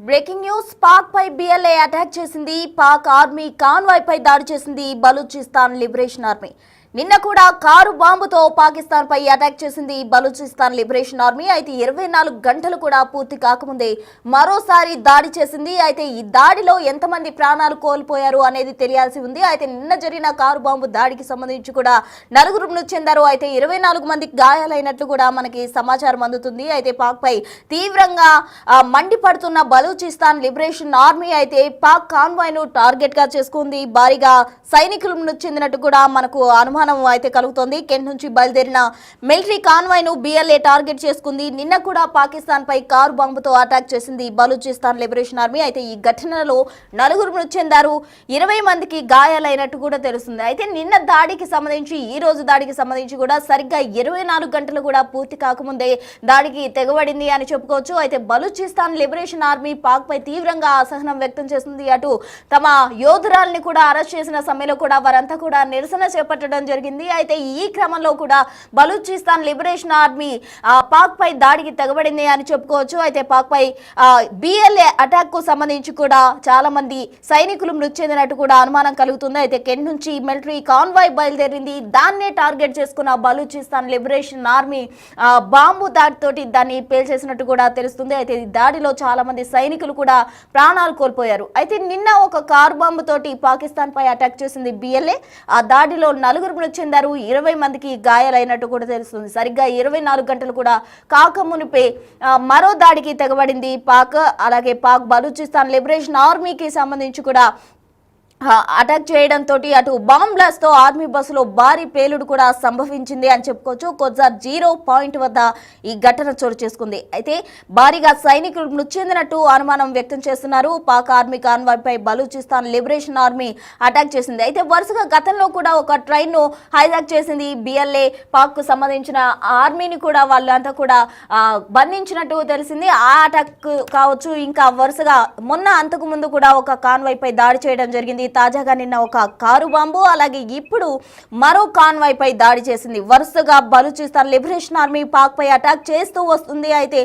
Breaking news Pak పై BLA attack చేసింది. Pak army convoy పై దాడి చేసింది బలూచిస్తాన్ లిబరేషన్ ఆర్మీ. నిన్న కూడా కారు బాంబుతో పాకిస్తాన్ పై అటాక్ చేసింది బలూచిస్తాన్ లిబరేషన్ ఆర్మీ. అయితే 24 గంటలు కూడా పూర్తి కాకముందే మరోసారి దాడి చేసింది. అయితే ఈ దాడిలో ఎంతమంది ప్రాణాలు కోల్పోయారు అనేది తెలియాల్సి ఉంది. అయితే నిన్న జరిగిన కారు బాంబు దాడికి సంబంధించి కూడా 4 మృతి చెందారు. అయితే 24 మందికి గాయాలైనట్లు కూడా మనకి సమాచారం అందుతుంది. అయితే పాక్ పై తీవ్రంగా మండిపడుతున్న బలూచిస్తాన్ లిబరేషన్ ఆర్మీ అయితే పాక్ కాన్వాయ్ ను టార్గెట్ గా చేసుకుంది. భారీగా సైనికులు మృతి చెందినట్టు కూడా మనకు అనుమానం అయితే కలుగుతోంది. కెంట్ నుంచి బయలుదేరిన మిలిటరీ కాన్వాయ్ ను బిఎల్ఏ టార్గెట్ చేసుకుంది. నిన్న కూడా పాకిస్తాన్ పై కారు బాంబుతో అటాక్ చేసింది బలూచిస్తాన్ లిబరేషన్ ఆర్మీ. అయితే ఈ ఘటనలో 4 మృతి చెందారు, 20 మందికి గాయాలైనట్టు కూడా తెలుస్తుంది. అయితే నిన్న దాడికి సంబంధించి ఈ రోజు దాడికి సంబంధించి కూడా సరిగ్గా 24 గంటలు కూడా పూర్తి కాకముందే దాడికి తెగబడింది అని చెప్పుకోవచ్చు. అయితే బలూచిస్తాన్ లిబరేషన్ ఆర్మీ పాక్ పై తీవ్రంగా అసహనం వ్యక్తం చేస్తుంది. అటు తమ యోధురాల్ని కూడా అరెస్ట్ చేసిన సమయంలో కూడా వారంతా కూడా నిరసన చేపట్టడం జరిగింది. అయితే ఈ క్రమంలో కూడా బలూచిస్తాన్ లిబరేషన్ ఆర్మీ పాక్ పై దాడికి తెగబడింది అని చెప్పుకోవచ్చు. అయితే పాక్ పై బిఎల్ఏ అటాక్ కు సంబంధించి కూడా చాలా మంది సైనికులు మృతి చెందినట్టు కూడా అనుమానం కలుగుతుంది. అయితే కెంట్ నుంచి మిలిటరీ కాన్వాయ్ బయలుదేరింది. దాన్నే టార్గెట్ చేసుకున్న బలూచిస్తాన్ లిబరేషన్ ఆర్మీ బాంబు దాడితోటి దాన్ని పేల్చేసినట్టు కూడా తెలుస్తుంది. అయితే ఈ దాడిలో చాలా మంది సైనికులు కూడా ప్రాణాలు కోల్పోయారు. అయితే నిన్న ఒక కారు బాంబు తోటి పాకిస్తాన్ పై అటాక్ చేసింది బిఎల్ఏ. ఆ దాడిలో 4 మృతి చెందారు, 20 మందికి గాయాలైనట్టు కూడా తెలుస్తుంది. సరిగ్గా 24 గంటలు కూడా కాకమునిపే మరో దాడికి తెగబడింది పాక్. అలాగే పాక్ బలూచిస్తాన్ లిబరేషన్ ఆర్మీకి సంబంధించి కూడా అటాక్ చేయడంతో అటు బాంబ్ బ్లాస్ట్ తో ఆర్మీ బస్సులో భారీ పేలుడు కూడా సంభవించింది అని చెప్పుకోవచ్చు. కొజ్జార్ 0 పాయింట్ వద్ద ఈ ఘటన చోటు చేసుకుంది. అయితే భారీగా సైనికులు మృతి చెందినట్టు అనుమానం వ్యక్తం చేస్తున్నారు. పాక్ ఆర్మీ కాన్వాయ్ పై బలూచిస్తాన్ లిబరేషన్ ఆర్మీ అటాక్ చేసింది. అయితే వరుసగా గతంలో కూడా ఒక ట్రైన్ ను హైజాక్ చేసింది బిఎల్ఏ. పాక్ కు సంబంధించిన ఆర్మీని కూడా వాళ్ళంతా కూడా బంధించినట్టు తెలిసింది. ఆ అటాక్ కావచ్చు, ఇంకా వరుసగా మొన్న అంతకు ముందు కూడా ఒక కాన్వాయ్ పై దాడి చేయడం జరిగింది. తాజాగా నిన్న ఒక కారు బాంబు, అలాగే ఇప్పుడు మరో కాన్వాయ్ పై దాడి చేసింది. వరుసగా బలూచిస్తాన్ లిబరేషన్ ఆర్మీ పాక్ పై అటాక్ చేస్తూ వస్తుంది. అయితే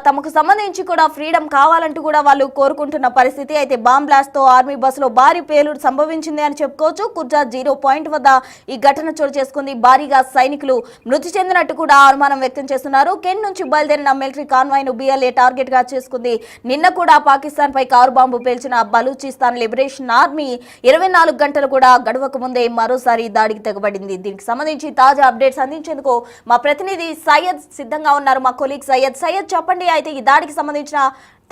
తమకు సంబంధించి కూడా ఫ్రీడమ్ కావాలంటూ కూడా వాళ్ళు కోరుకుంటున్న పరిస్థితి. అయితే బాంబ్ బ్లాస్ట్ తో ఆర్మీ బస్సులో భారీ పేలుడు సంభవించింది అని చెప్పుకోవచ్చు. కుర్జా 0 పాయింట్ వద్ద ఈ ఘటన చోటు చేసుకుంది. భారీగా సైనికులు మృతి చెందినట్టు కూడా అనుమానం వ్యక్తం చేస్తున్నారు. కెంట్ నుంచి బయలుదేరిన మిలిటరీ కాన్వాయ్ ను బిఎల్ఏ టార్గెట్ గా చేసుకుంది. నిన్న కూడా పాకిస్తాన్ పై కారు బాంబు పేల్చిన బలూచిస్తాన్ లిబరేషన్ ఆర్మీ 24 గంటలు కూడా గడవక ముందే మరోసారి దాడికి తెగబడింది. దీనికి సంబంధించి తాజా అప్డేట్స్ అందించేందుకు మా ప్రతినిధి సయ్యద్ సిద్ధంగా ఉన్నారు. మా కొలీగ్ సయ్యద్ చెప్పండి, అయితే ఈ దాడికి సంబంధించిన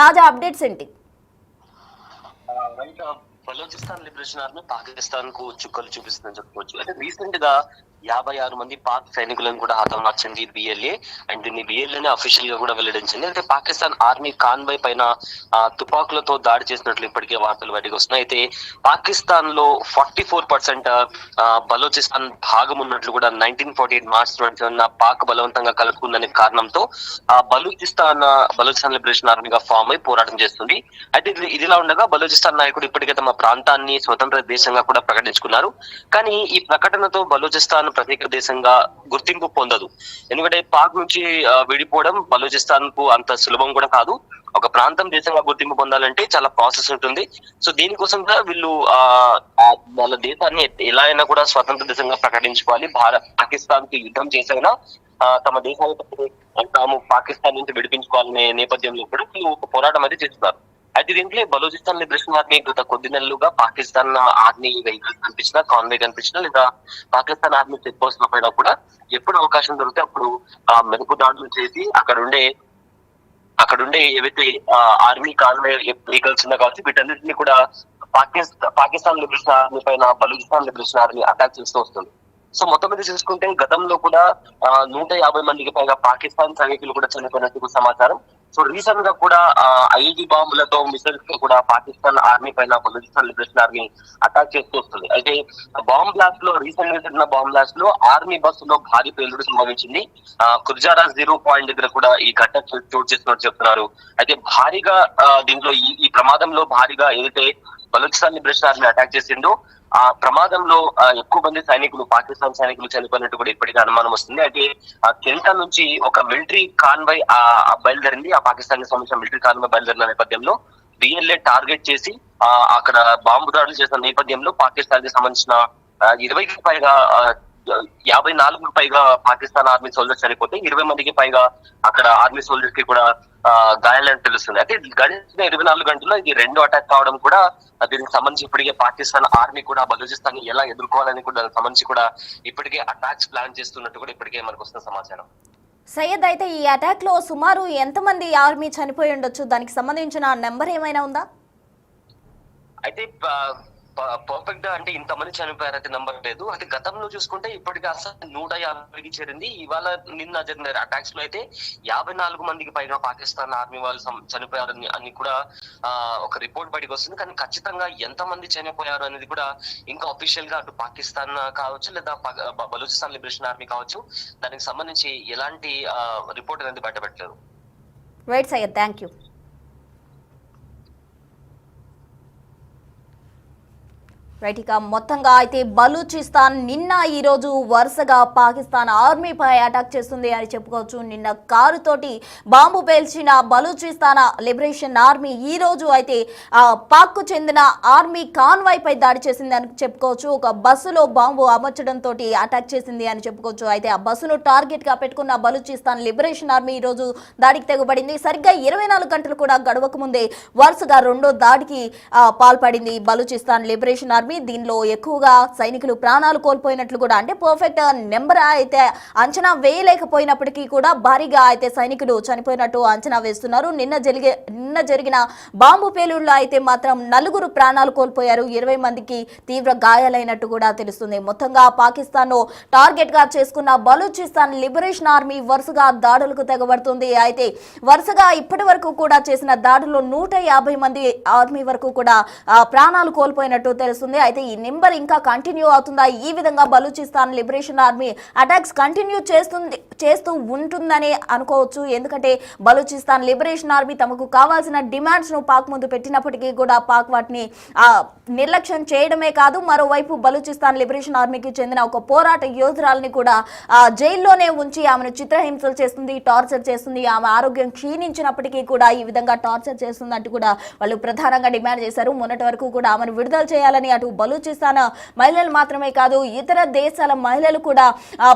తాజా అప్డేట్స్ ఏంటి? బలూచిస్తాన్ లిబరేషన్ ఆర్మీ పాకిస్తాన్ కు చుక్కలు చూపిస్తుందని చెప్పుకోవచ్చు. అయితే రీసెంట్ గా 56 మంది పాక్ సైనికులను కూడా హతమార్చింది బిఎల్ఏ. అండ్ దీన్ని బిఎల్ఏనే అఫీషియల్ గా కూడా వెల్లడించింది. అయితే పాకిస్తాన్ ఆర్మీ కాన్వాయ్ పైన తుపాకులతో దాడి చేసినట్లు ఇప్పటికే వార్తలు బయటకు వస్తున్నాయి. అయితే పాకిస్తాన్ లో 44% బలూచిస్తాన్ భాగం ఉన్నట్లు కూడా 1948 మార్చ్ 27 పాక్ బలవంతంగా కలుపుకుందనే కారణంతో బలూచిస్తాన్ లిబరేషన్ ఆర్మీగా ఫామ్ అయి పోరాటం చేస్తుంది. అయితే ఇదిలా ఉండగా బలూచిస్తాన్ నాయకుడు ఇప్పటికే తమ ప్రాంతాన్ని స్వతంత్ర దేశంగా కూడా ప్రకటించుకున్నారు. కానీ ఈ ప్రకటనతో బలూచిస్తాన్ ప్రత్యేక దేశంగా గుర్తింపు పొందదు. ఎందుకంటే పాక్ నుంచి విడిపోవడం బలూచిస్తాన్ కు అంత సులభం కూడా కాదు. ఒక ప్రాంతం దేశంగా గుర్తింపు పొందాలంటే చాలా ప్రాసెస్ ఉంటుంది. సో దీనికోసం కూడా వీళ్ళు వాళ్ళ దేశాన్ని ఎలా అయినా కూడా స్వతంత్ర దేశంగా ప్రకటించుకోవాలి. పాకిస్తాన్ కి యుద్ధం చేసైనా తమ దేశాన్ని తాము పాకిస్తాన్ నుంచి విడిపించుకోవాలనే నేపథ్యంలో కూడా వీళ్ళు ఒక పోరాటం అయితే చేస్తున్నారు. అయితే దీంట్లో బలూచిస్తాన్ లిబరేషన్ ఆర్మీ గత కొద్ది నెలలుగా పాకిస్తాన్ ఆర్మీ వెహికల్స్ కనిపించినా, కాన్వే కనిపించినా, లేదా పాకిస్తాన్ ఆర్మీ చెక్ పోస్ట్ పైన కూడా ఎప్పుడు అవకాశం దొరికితే అప్పుడు మెరుపు దాడులు చేసి అక్కడుండే ఏవైతే ఆర్మీ కాన్వే వెహికల్స్ ఉన్నా కాబట్టి వీటన్నిటిని కూడా పాకిస్తాన్ లిబరేషన్ ఆర్మీ పైన బలూచిస్తాన్ లిబరేషన్ ఆర్మీ అటాక్ చేస్తూ వస్తుంది. సో మొత్తం మీద చూసుకుంటే గతంలో కూడా 150 మందికి పైగా పాకిస్తాన్ సైనికులు కూడా చనిపోయినట్టు సమాచారం. సో రీసెంట్ గా కూడా ఐఈడీ బాంబులతో మిసైల్స్ తో కూడా పాకిస్తాన్ ఆర్మీ పైన బలూచిస్తాన్ లిబరేషన్ ఆర్మీ అటాక్ చేస్తూ వస్తుంది. అయితే బాంబ్ బ్లాస్ట్ లో రీసెంట్ గా జరిగిన బాంబ్ బ్లాస్ట్ లో ఆర్మీ బస్సులో భారీ పేలుడు సంభవించింది. కుర్జారా 0 పాయింట్ దగ్గర కూడా ఈ ఘటన చోటు చేస్తున్నట్టు చెప్తున్నారు. అయితే భారీగా దీంట్లో ఈ ప్రమాదంలో భారీగా ఏదైతే బలూచిస్తాన్ లిబరేషన్ ఆర్మీ అటాక్ చేసిందో ఆ ప్రమాదంలో ఎక్కువ మంది సైనికులు పాకిస్తాన్ సైనికులు చనిపోయినట్టు కూడా ఇప్పటికీ అనుమానం వస్తుంది. అయితే కెంటా నుంచి ఒక మిలిటరీ కాన్వాయ్ బయలుదేరింది. ఆ పాకిస్తాన్ కి సంబంధించిన మిలిటరీ కాన్వాయ్ బయలుదేరిన నేపథ్యంలో బిఎల్ఏ టార్గెట్ చేసి అక్కడ బాంబు దాడులు చేసిన నేపథ్యంలో పాకిస్తాన్ కి సంబంధించిన 20కి పైగా 54కు పైగా పాకిస్తాన్ ఆర్మీ సోల్జర్స్ చనిపోతే 20 మందికి పైగా అక్కడ ఆర్మీ సోల్జర్స్ కి కూడా గాయాలని తెలుస్తుంది. అయితే గడిచిన 24 గంటల్లో ఇది రెండో అటాక్ కావడం కూడా దీనికి సంబంధించి ఇప్పటికే పాకిస్తాన్ ఆర్మీ కూడా బలూచిస్తాన్ ఎలా ఎదుర్కోవాలని కూడా దానికి సంబంధించి కూడా ఇప్పటికే అటాక్స్ ప్లాన్ చేస్తున్నట్టు కూడా ఇప్పటికే మనకు వస్తున్న సమాచారం. సయ్యద్, అయితే ఈ అటాక్ లో సుమారు ఎంతమంది ఆర్మీ చనిపోయి ఉండొచ్చు? దానికి సంబంధించిన నెంబర్ ఏమైనా ఉందా? అయితే పర్ఫెక్ట్ గా అంటే ఇంతమంది చనిపోయారైతే నంబర్ లేదు. అయితే గతంలో చూసుకుంటే ఇప్పటికీ అసలు 150కి చేరింది. ఇవాళ నిన్న జరిగిన అటాక్స్ లో అయితే 54 మందికి పైగా పాకిస్తాన్ ఆర్మీ వాళ్ళు చనిపోయారని అని కూడా ఒక రిపోర్ట్ బయటకు వస్తుంది. కానీ ఖచ్చితంగా ఎంత మంది చనిపోయారు అనేది కూడా ఇంకా అఫీషియల్ గా అటు పాకిస్తాన్ కావచ్చు లేదా బలూచిస్తాన్ లిబరేషన్ ఆర్మీ కావచ్చు దానికి సంబంధించి ఎలాంటి రిపోర్ట్ అనేది బయటపెట్టలేదు. Right Syed, thank you. Right, ఇక మొత్తంగా అయితే బలూచిస్తాన్ నిన్న ఈరోజు వరుసగా పాకిస్తాన్ ఆర్మీపై అటాక్ చేస్తుంది అని చెప్పుకోవచ్చు. నిన్న కారుతోటి బాంబు పేల్చిన బలూచిస్తాన్ లిబరేషన్ ఆర్మీ ఈ రోజు అయితే పాక్కు చెందిన ఆర్మీ కాన్వాయ్ పై దాడి చేసింది అని చెప్పుకోవచ్చు. ఒక బస్సులో బాంబు అమర్చడంతో అటాక్ చేసింది అని చెప్పుకోవచ్చు. అయితే ఆ బస్సును టార్గెట్ గా పెట్టుకున్న బలూచిస్తాన్ లిబరేషన్ ఆర్మీ ఈ రోజు దాడికి తెగబడింది. సరిగ్గా 24 గంటలు కూడా గడవక ముందే వరుసగా రెండో దాడికి పాల్పడింది బలూచిస్తాన్ లిబరేషన్ ఆర్మీ. దీనిలో ఎక్కువగా సైనికులు ప్రాణాలు కోల్పోయినట్లు కూడా, అంటే పర్ఫెక్ట్ నెంబర్ అయితే అంచనా వేయలేకపోయినప్పటికీ కూడా భారీగా అయితే సైనికులు చనిపోయినట్టు అంచనా వేస్తున్నారు. నిన్న జరిగిన బాంబు పేలుడులో అయితే మాత్రం 4 ప్రాణాలు కోల్పోయారు, 20 మందికి తీవ్ర గాయాలైనట్టు కూడా తెలుస్తుంది. మొత్తంగా పాకిస్తాన్ ను టార్గెట్ గా చేసుకున్న బలూచిస్తాన్ లిబరేషన్ ఆర్మీ వరుసగా దాడులకు తెగబడుతుంది. అయితే వరుసగా ఇప్పటి వరకు కూడా చేసిన దాడుల్లో 150 మంది ఆర్మీ వరకు కూడా ప్రాణాలు కోల్పోయినట్టు తెలుస్తుంది. అయితే ఈ నెంబర్ ఇంకా కంటిన్యూ అవుతుందా? ఈ విధంగా Balochistan liberation army attacks continue చేస్తూ ఉంటుందని అనుకోవచ్చు. ఎందుకంటే బలూచిస్తాన్ లిబరేషన్ ఆర్మీ తమకు కావాల్సిన డిమాండ్స్ ను పాక్ ముందు పెట్టినప్పటికీ కూడా పాక్ వాటిని నిర్లక్ష్యం చేయడమే కాదు, మరోవైపు బలూచిస్తాన్ లిబరేషన్ ఆర్మీకి చెందిన ఒక పోరాట యోధురాలని కూడా జైల్లోనే ఉంచి ఆమెను చిత్రహింసలు చేస్తుంది, టార్చర్ చేస్తుంది. ఆమె ఆరోగ్యం క్షీణించినప్పటికీ కూడా ఈ విధంగా టార్చర్ చేస్తుందంటూ కూడా వాళ్ళు ప్రధానంగా డిమాండ్ చేశారు. మొన్నటి వరకు కూడా ఆమెను విడుదల చేయాలని అటు బలూచిస్తాన్ మహిళలు మాత్రమే కాదు ఇతర దేశాల మహిళలు కూడా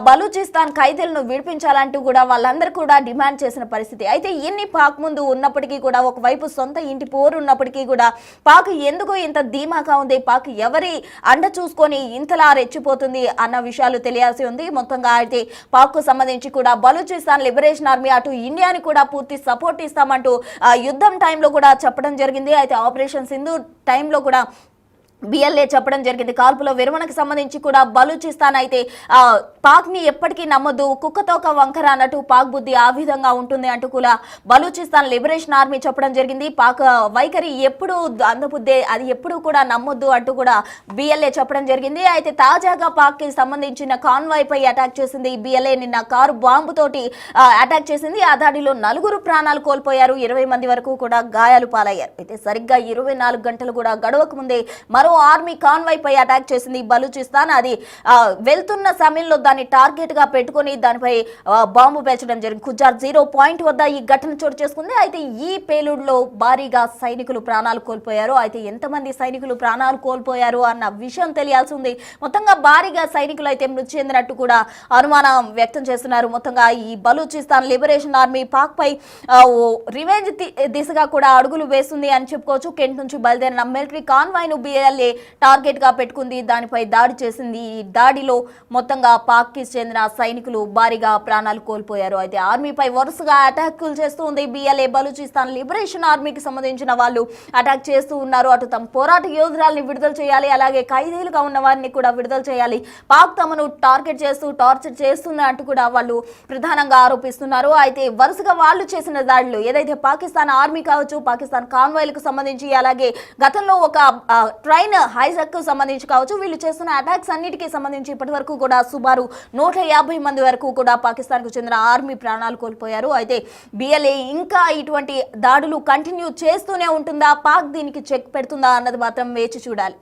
బలూచిస్తాన్ ఖైదీలను విడిపించాలంటూ కూడా వాళ్ళందరూ కూడా డిమాండ్ చేసిన పరిస్థితి. అయితే ఇన్ని పాక్ ముందు ఉన్నప్పటికీ కూడా ఒకవైపు సొంత ఇంటి పోరు ఉన్నప్పటికీ కూడా పాక్ ఎందుకు ఇంత ధీమాగా ఉంది, పాక్ ఎవరి అండ చూసుకొని ఇంతలా రెచ్చిపోతుంది అన్న విషయాలు తెలియాల్సి ఉంది. మొత్తంగా అయితే పాక్ కు సంబంధించి కూడా బలూచిస్తాన్ లిబరేషన్ ఆర్మీ అటు ఇండియాని కూడా పూర్తి సపోర్ట్ ఇస్తామంటూ యుద్ధం టైంలో కూడా చెప్పడం జరిగింది. అయితే ఆపరేషన్ సింధు టైంలో కూడా బిఎల్ఏ చెప్పడం జరిగింది. కాల్పుల విరమణకు సంబంధించి కూడా బలూచిస్తాన్ అయితే పాక్ ని ఎప్పటికీ నమ్మొద్దు, కుక్కతోక వంకర అన్నట్టు పాక్ బుద్ధి ఆ విధంగా ఉంటుంది అంటూ కూడా బలూచిస్తాన్ లిబరేషన్ ఆర్మీ చెప్పడం జరిగింది. పాక్ వైఖరి ఎప్పుడు అందబుద్ధే, అది ఎప్పుడు కూడా నమ్మొద్దు అంటూ కూడా బిఎల్ఏ చెప్పడం జరిగింది. అయితే తాజాగా పాక్ కి సంబంధించిన కాన్వాయ్ పై అటాక్ చేసింది బిఎల్ఏ. నిన్న కారు బాంబు తోటి అటాక్ చేసింది. ఆ దాడిలో 4 ప్రాణాలు కోల్పోయారు, 20 మంది వరకు కూడా గాయాలు పాలయ్యారు. అయితే సరిగ్గా 24 గంటలు కూడా గడవక ముందే మరో ఆర్మీ కాన్వాయ్ పై అటాక్ చేసింది బలూచిస్తాన్. అది వెళ్తున్న సమయంలో దాన్ని టార్గెట్ గా పెట్టుకుని దానిపై బాంబు పేల్చడం జరిగింది. ఖుజార్ 0 పాయింట్ వద్ద ఈ ఘటన చోటు చేసుకుంది. అయితే ఈ పేలుడులో భారీగా సైనికులు ప్రాణాలు కోల్పోయారు. అయితే ఎంతమంది సైనికులు ప్రాణాలు కోల్పోయారు అన్న విషయం తెలియాల్సి ఉంది. మొత్తంగా భారీగా సైనికులు అయితే మృతి చెందినట్టు కూడా అనుమానం వ్యక్తం చేస్తున్నారు. మొత్తంగా ఈ బలూచిస్తాన్ లిబరేషన్ ఆర్మీ పాక్ పై రివెంజ్ దిశగా కూడా అడుగులు వేస్తుంది అని చెప్పుకోవచ్చు. కెంట్ నుంచి బయలుదేరిన మిలిటరీ కాన్వాయ్ ను బిఎల్ఏ టార్గెట్ గా పెట్టుకుంది, దానిపై దాడి చేసింది. ఈ దాడిలో మొత్తంగా పాక్ కి చెందిన సైనికులు భారీగా ప్రాణాలు కోల్పోయారు. అయితే ఆర్మీపై వరుసగా అటాకులు చేస్తూ ఉంది బిఎల్ఏ. బలూచిస్తాన్ లిబరేషన్ ఆర్మీకి సంబంధించిన వాళ్ళు అటాక్ చేస్తూ ఉన్నారు. అటు తమ పోరాట యోధురాలని విడుదల చేయాలి, అలాగే ఖైదీలుగా ఉన్న వారిని కూడా విడుదల చేయాలి. పాక్ తమను టార్గెట్ చేస్తూ టార్చర్ చేస్తుంది అంటూ కూడా వాళ్ళు ప్రధానంగా ఆరోపిస్తున్నారు. అయితే వరుసగా వాళ్ళు చేసిన దాడులు ఏదైతే పాకిస్తాన్ ఆర్మీ కావచ్చు, పాకిస్తాన్ కాన్వాయ్లకు సంబంధించి, అలాగే గతంలో ఒక ట్రైన్ హైజాక్ కు సంబంధించి కావచ్చు, వీళ్ళు చేస్తున్న అటాక్స్ అన్నిటికీ సంబంధించి ఇప్పటి వరకు కూడా సుమారు 150 మంది వరకు కూడా పాకిస్తాన్ కు చెందిన ఆర్మీ ప్రాణాలు కోల్పోయారు. అయితే బిఎల్ఏ ఇంకా ఇటువంటి దాడులు కంటిన్యూ చేస్తూనే ఉంటుందా, పాక్ దీనికి చెక్ పెడుతుందా అన్నది మాత్రం వేచి చూడాలి.